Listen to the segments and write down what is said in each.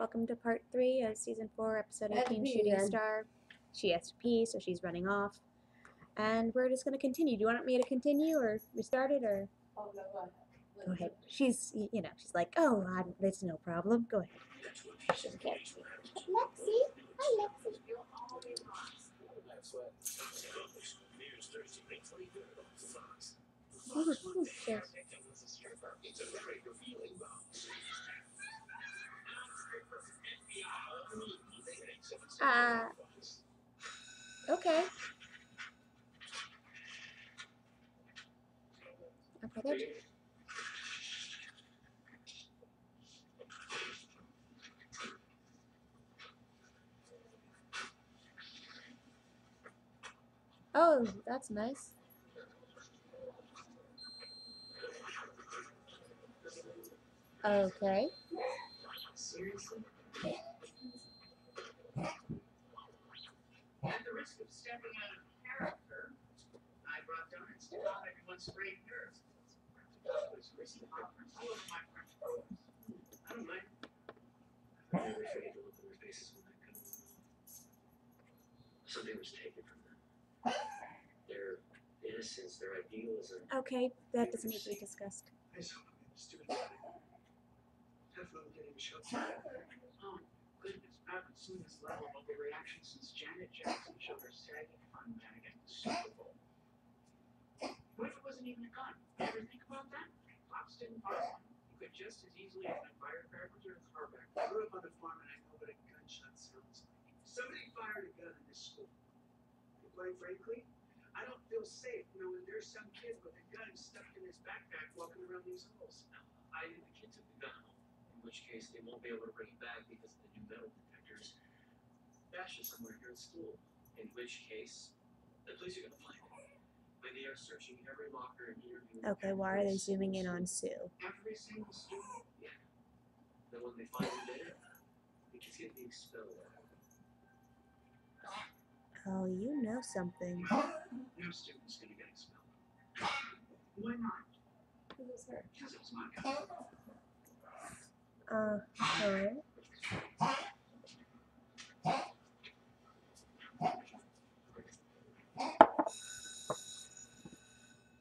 Welcome to part 3 of season 4, episode 18, Shooting Star. She has to pee, so she's running off. And we're just going to continue. Do you want me to continue or restart it, or? Oh, no, go ahead. Go ahead. She's, she's like, oh, it's no problem. Go ahead. She doesn't care. Lexi? Hi, Lexi. Sure. Okay. Okay. Oh, that's nice. Okay. Seriously? At the risk of stepping out of character, I brought donuts to calm everyone's frayed nerves. It was Chrissy Hopper, all over my front rows. I don't mind. I never forget the look on their faces when that gun went off. Something was taken from them. Their innocence, their idealism. Okay, that doesn't need to be discussed. I just hope I made a stupid mistake. Have fun getting shot. Oh, goodness, I haven't seen this level of overreaction since Janet Jackson showed her saggy fun bag at the Super Bowl. What if it wasn't even a gun? Ever think about that? Pops didn't buy one. You could just as easily have been firecrackers or a car back. I grew up on the farm and I know what a gunshot sounds like. Somebody fired a gun in this school. And quite frankly, I don't feel safe knowing there's some kid with a gun stuffed in his backpack walking around these halls. I think the kid took the gun home, in which case they won't be able to bring it back because of the new metal detectors. Bash is somewhere here at school, in which case the police are going to find it. When they are searching every locker and interviewing. Okay, why are they zooming in on Sue? Every single student? Yeah. Then when they find him dead, the kid's going to be expelled. Oh, you know something. No student's going to get expelled. Why not? Who was her? Because it was my gun. Okay.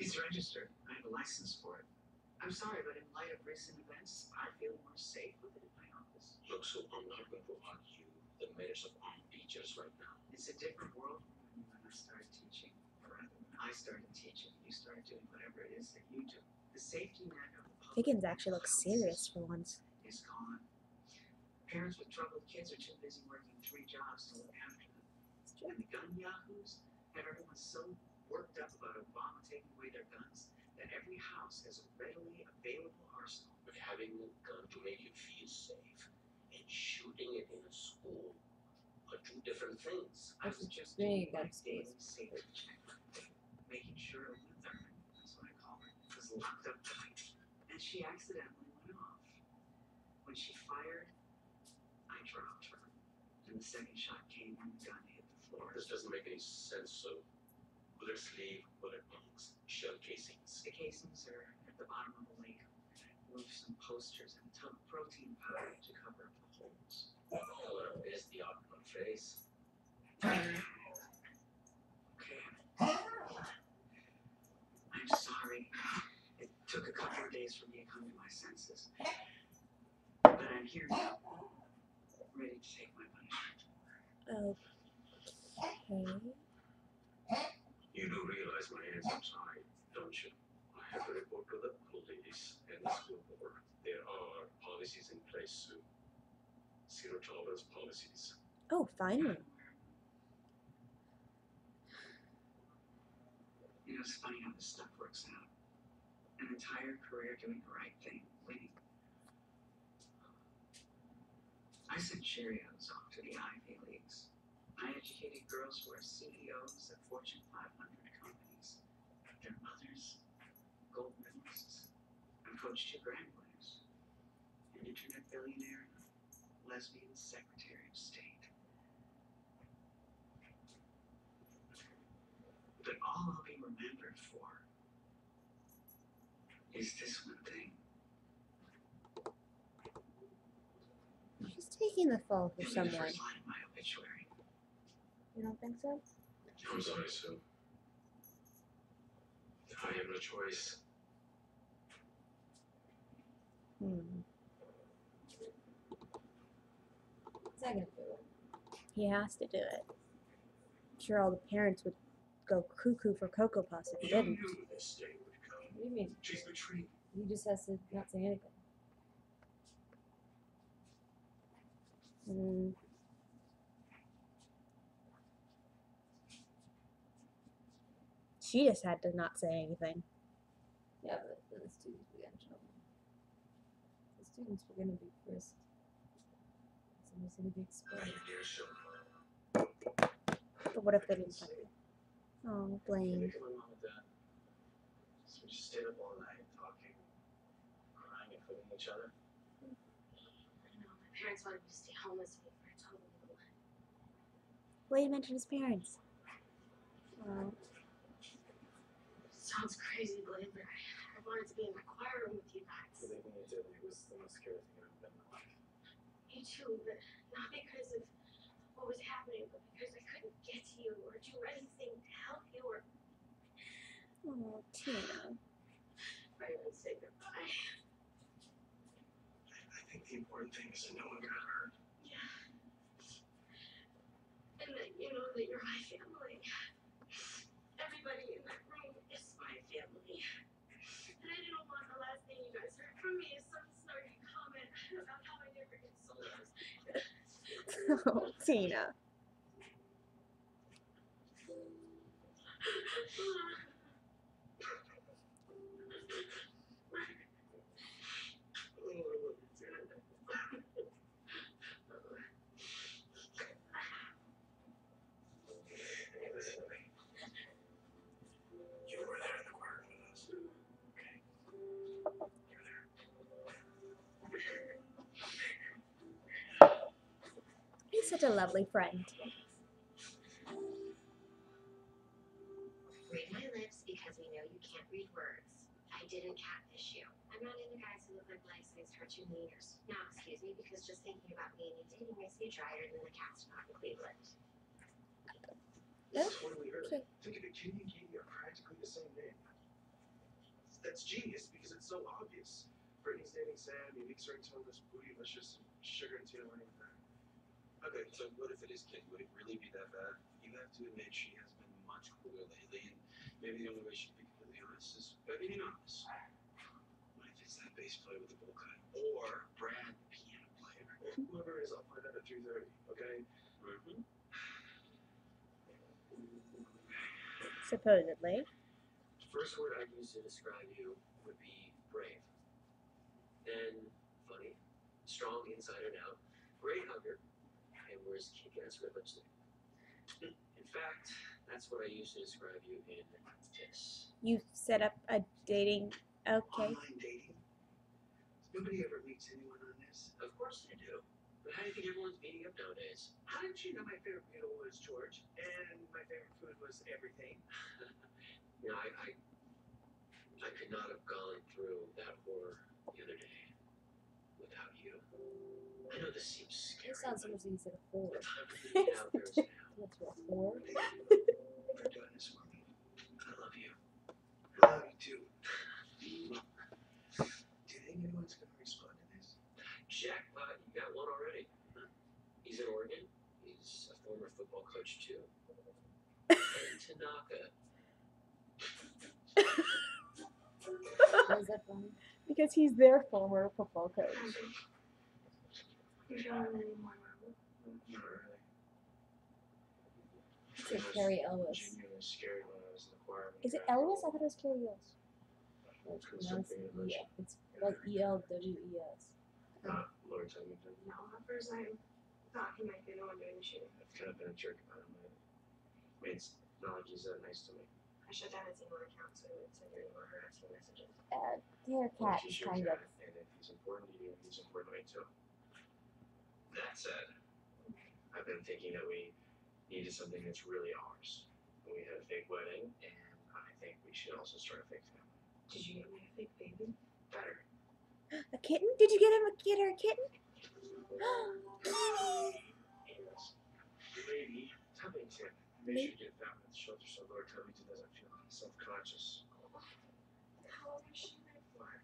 It's registered. I have a license for it. I'm sorry, but in light of recent events, I feel more safe with it in my office. Look, so I'm not going to argue the merits of armed teachers right now. It's a different world from when I started teaching. Forever. When I started teaching, you started doing whatever it is that you do. The safety net of the public Higgins actually looks serious for once. is gone. Parents with troubled kids are too busy working 3 jobs to look after them. And the gun yahoos have everyone so worked up about Obama taking away their guns that every house has a readily available arsenal. But having a gun to make you feel safe and shooting it in a school are two different things. I was just Big doing my upstairs. daily safety check, making sure Luther, that's what I call her, was locked up tight. And she accidentally went off. When she fired, I dropped her. And the second shot came when the gun hit the floor. This doesn't make any sense. So, bullet sleeve, bullet bunks, shell casings. The casings are at the bottom of the lake. Moved some posters and a tub of protein powder to cover up the holes. Well, there's the outcome face. Okay. I'm sorry. It took a couple of days for me to come to my senses. But I'm here now, ready to take my punishment. Okay. You do realize my hands are tied, don't you? I have to report to the police and the school board. There are policies in place, Sue. Zero tolerance policies. Oh, finally. You know, it's funny how this stuff works out. An entire career doing the right thing, winning. I sent Cheerios off to the Ivy Leagues. I educated girls who are CEOs of Fortune 500 companies. Their mothers, gold medalists. I coached 2 Grammy winners. An internet billionaire and a lesbian secretary of state. But all I'll be remembered for is this one thing. She's taking the fall for You'll be the someone. first line in my obituary. You don't think so? I'm sorry, Sue. I have no choice. Hmm. Is that gonna do it? He has to do it. I'm sure all the parents would go cuckoo for Cocoa Puffs if he You didn't. knew this day would come. What do you mean? She's betrayed. He just has to not say anything. Hmm. She just had to not say anything. Yeah, but then the students would get in trouble. The students were gonna be frisked. Someone's gonna be exposed. But what if they didn't find it? Oh, blame. Maybe my mom and dad. So we just stayed up all night talking, crying, and hugging each other. I know, my parents wanted me to stay home with me for a total of Well, you mentioned his parents. Oh. Sounds crazy, Blaine, but I wanted to be in the choir room with you guys. Believing you did, it was the most scary thing I've ever done in my life. Me too, but not because of what was happening, but because I couldn't get to you or do anything to help you or Oh, Tina. even say goodbye. I think the important thing is that no one got hurt. Yeah. And that you know that you're my family. Everybody in that room is my family. And I didn't want the last thing you guys heard from me is some snarky comment about how I never get solos. Oh, Tina. Hey, listen to me. You were there in the choir with us. Okay? You're there. He's such a lovely friend. Read my lips because we know you can't read words. I didn't catfish you. I'm not into guys who look like life-size cartoon leaders. Now, excuse me, because just thinking about me and you dating makes me drier than the cast spot in Cleveland. Yeah. Totally heard. Okay. Think of it, Katie and Katie are practically the same name. That's genius because it's so obvious. Brittany's dating Sam, Unique's ringtone was bootylicious, and Sugar and Tina weren't even there. Okay, so what if it is Kate? Would it really be that bad? You have to admit she has been much cooler lately, and maybe the only way she'd be completely honest is by being honest. What if it's that bass player with the bowl cut? Or Brad, the piano player? Whoever it is, I'll find out at 3:30, okay? Mm-hmm. Supposedly. The first word I'd use to describe you would be brave. Then funny, strong inside and out, great hugger, and wears kick-ass red lipstick. In fact, that's what I used to describe you in this. You set up a dating. Okay. Online dating? Nobody ever meets anyone on this. Of course they do. But how do you think everyone's meeting up nowadays? How did you know my favorite meal was George and my favorite food was everything? You know, I could not have gone through that horror the other day without you. I know this seems scary. It sounds so much like you said a whore. The time for me out there is now. What's a whore? For doing this for me. I love you. I love you too. Do you think anyone's gonna respond to this? Jackpot, you got one already. He's in Oregon. He's a former football coach too. And Tanaka. Why is that funny? Because he's their former football coach. You feeling any more normal? Not really. It's like Carrie Elwes. Genuinely scared when I was in the choir. Is it Elwes? I thought it was Carrie Elwes. No, it's E. It's like ELWES. Lord, tell me that. No, at first I thought he might be the one doing the shooting. I've kind of been a jerk about him lately. I mean, it's not like he's that nice to me. I shut down his email account so he would send any more harassing messages. Their cat He's is your kind cat, of. and if he's important to you, he's important to me too. That said, I've been thinking that we needed something that's really ours. We had a fake wedding, and I think we should also start a fake family. Did you get me a fake baby? Better. A kitten? Did you get her a kitten? They should get found at the shelter so Lord Covington doesn't feel self-conscious. How old was she there for?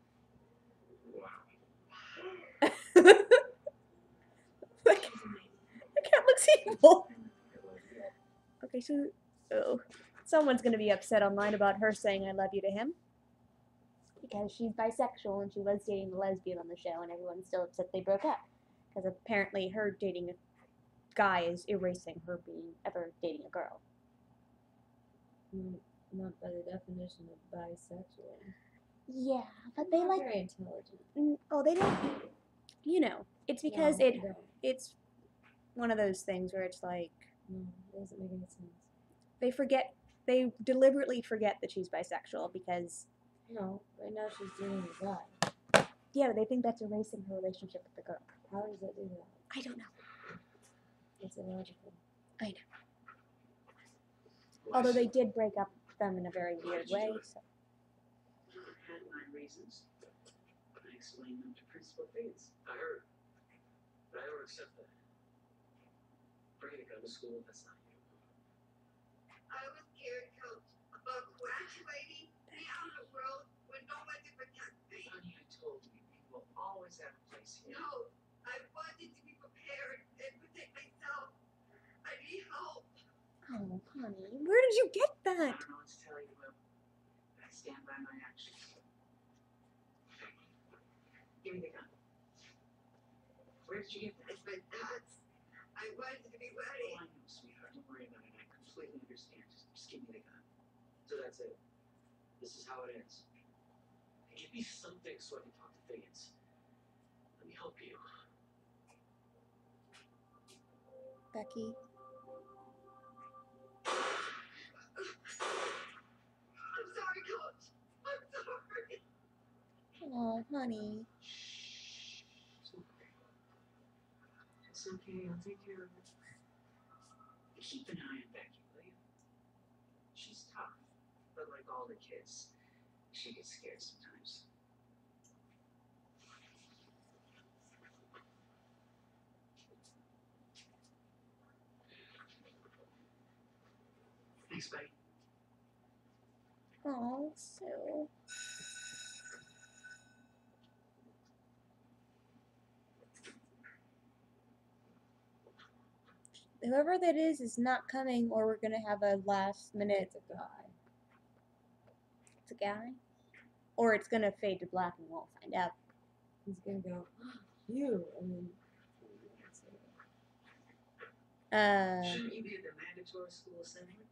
Wow. Like, the cat looks evil. Okay, so someone's gonna be upset online about her saying "I love you" to him because she's bisexual and she was dating a lesbian on the show, and everyone's still upset they broke up because apparently her dating a guy is erasing her being ever dating a girl. Not by the definition of bisexual. Yeah, but they Not like. very intelligent. Oh, they don't. You know, it's because No, they don't. it's one of those things where it's like No, it doesn't make any sense. they deliberately forget that she's bisexual because No, right now she's dating a guy. yeah, they think that's erasing her relationship with the girl. How does that do that? I don't know. It's illogical. I know. Although they did break up them in a very weird way. So. I had my reasons. I explained them to Principal Bates. I heard. But I don't accept that. Bringing a gun to school, that's not you. I was scared, Coach, about graduating me out of the world with no one to protect me. Honey, I told you, we will always have a place here. No, I wanted to be prepared and protect myself. I need help. Oh, honey, where did you get I that? don't know what to tell you, Will. But I stand by my actions. Give me the gun. Where did you get that? It's my dad's. I wanted to be Oh, ready. I know, sweetheart. Don't worry about it. I completely understand. Just give me the gun. So that's it. This is how it ends. Hey, give me something so I can talk to Figgins. Let me help you. Becky. I'm sorry, Coach. I'm sorry. Oh, honey. It's okay. I'll take care of it. Keep an eye on Becky, will you? She's tough, but like all the kids, she gets scared sometimes. Thanks, buddy. Oh, so. Whoever that is not coming, or we're gonna have a last minute. It's a guy. It's a guy, or it's gonna fade to black and we won't find out. He's gonna go, you, and then. Shouldn't you be at the mandatory school assembly?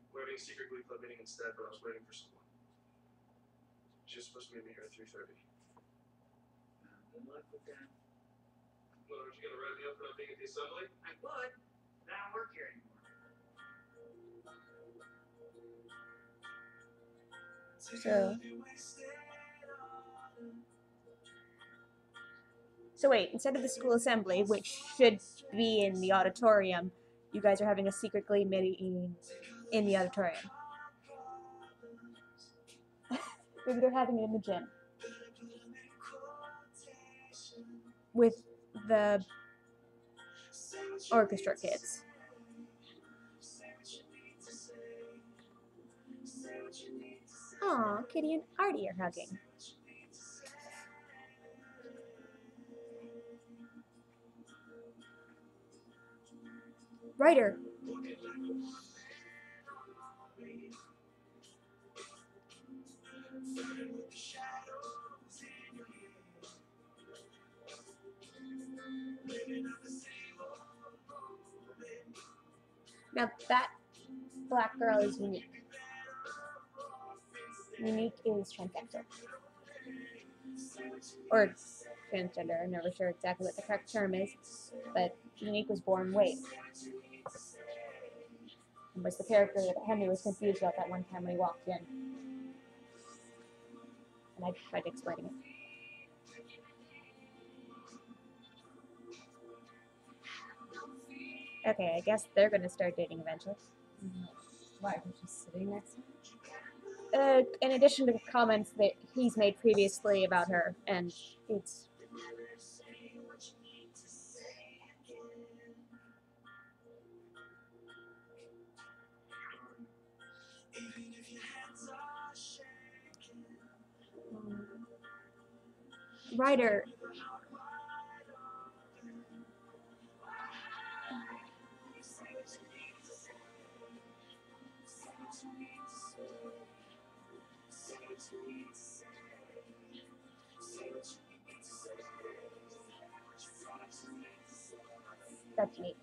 We're having a secret glee club meeting instead, but I was waiting for someone. She was supposed to meet me here at 3:30. Good luck with that. Well, aren't you gonna write me up for not being at the assembly? I would. But I don't work here anymore. So wait, instead of the school assembly, which should be in the auditorium, you guys are having a secret glee meeting in the auditorium. Maybe they're having it in the gym. With the orchestra kids. Aw, Kitty and Artie are hugging. Ryder. Now that black girl is Unique. Unique is transsexual. Or transgender, I'm never sure exactly what the correct term is, but Unique was born Wade. And was the character that Henry was confused about that one time when he walked in. And I tried explaining it. Okay, I guess they're gonna start dating eventually. Why? Because she's sitting next to him? In addition to the comments that he's made previously about her, and it's... writer. That's neat.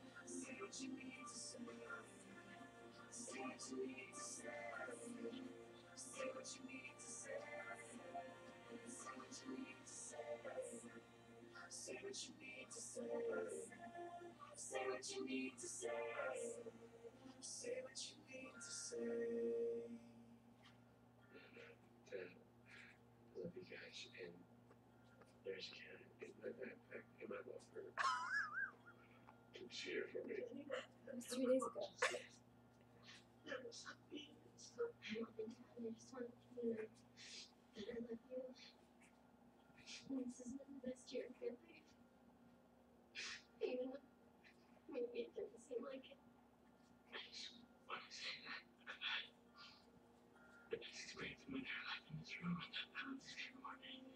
Love you guys, and there's a cat in my backpack in my locker. Come see her for me. That was 3 days ago. That was happy. I don't think I just want to hear that I love you. This has been the best year of your life. Even though maybe it doesn't seem like it. I just want to say that the best experience of my entire life in this room. I love this game more than anything.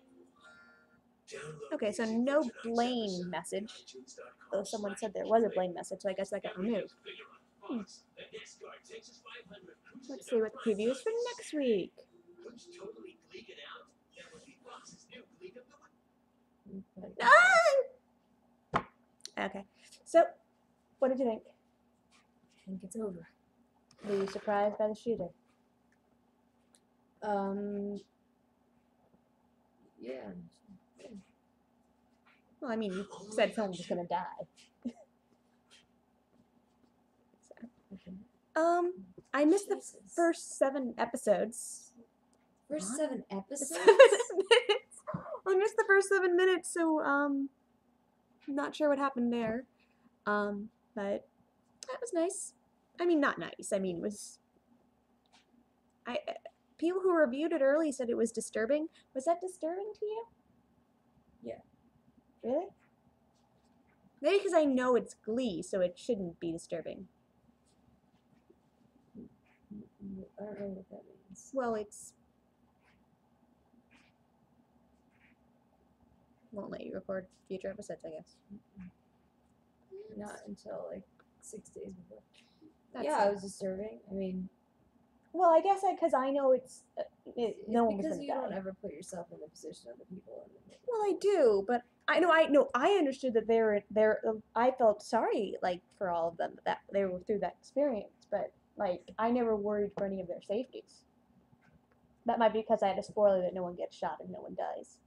Okay, so no Blaine message. Though someone said there was a Blaine message, so I guess that got removed. Let's see what the preview is for next week. Ah! Okay, so what did you think? I think it's over. Were you surprised by the shooter? Yeah. Well, I mean, you said someone was gonna die. So, I missed the first 7 episodes. First What? 7 episodes? 7 minutes. I missed the first 7 minutes, so not sure what happened there. But that was nice. I mean, not nice. I mean, it was. People who reviewed it early said it was disturbing. Was that disturbing to you? Yeah. Really? Maybe because I know it's Glee, so it shouldn't be disturbing. I don't know what that means. Well, it's. Won't let you record future episodes, I guess. Not until like 6 days before. That's Yeah, it. it was disturbing. I mean, Well, I guess because I know it's. No one was because gonna you die. don't ever put yourself in the position of the people in the movie. Well, I do, but I understood that they were there. I felt sorry, like, for all of them that they were through that experience, but like, I never worried for any of their safeties. That might be because I had a spoiler that no one gets shot and no one dies.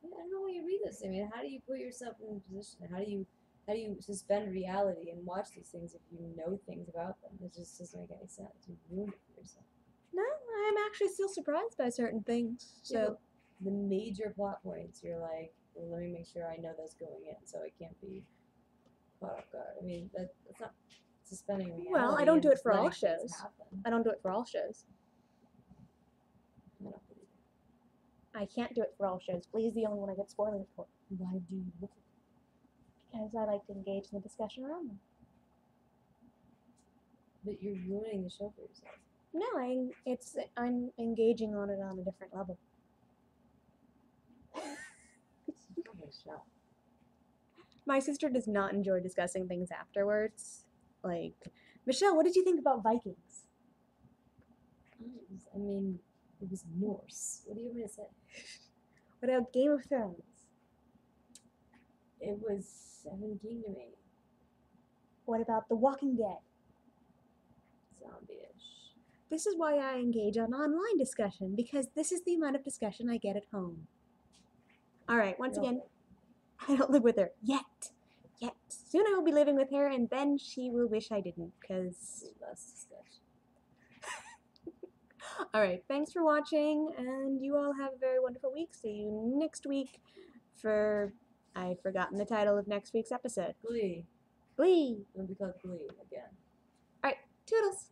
I don't know why you read this. I mean, how do you put yourself in the position? How do you suspend reality and watch these things if you know things about them? It just doesn't make any sense. You ruin it for yourself. No, I'm actually still surprised by certain things. So Yeah, the major plot points, you're like, well, let me make sure I know that's going in, so I can't be caught off guard. I mean, that's not suspending reality. well, I don't do and it for all letting things shows. happen. I don't do it for all shows. I don't believe it. I can't do it for all shows. Glee's the only one I get spoilers for Why do you look at because I like to engage in the discussion around them. But you're ruining the show for yourself. No, I'm engaging on it on a different level. My sister does not enjoy discussing things afterwards. Like, Michelle, what did you think about Vikings? I mean, it was Norse. What do you want me to say? What about Game of Thrones? It was 17 to me. What about The Walking Dead? Zombie-ish. This is why I engage on online discussion, because this is the amount of discussion I get at home. Alright, once again, I don't live with her. Yet. Soon I will be living with her, and then she will wish I didn't, because... Less discussion. Alright, thanks for watching, and you all have a very wonderful week. See you next week for... I've forgotten the title of next week's episode. Glee. Glee! It'll be called Glee again. Alright, toodles!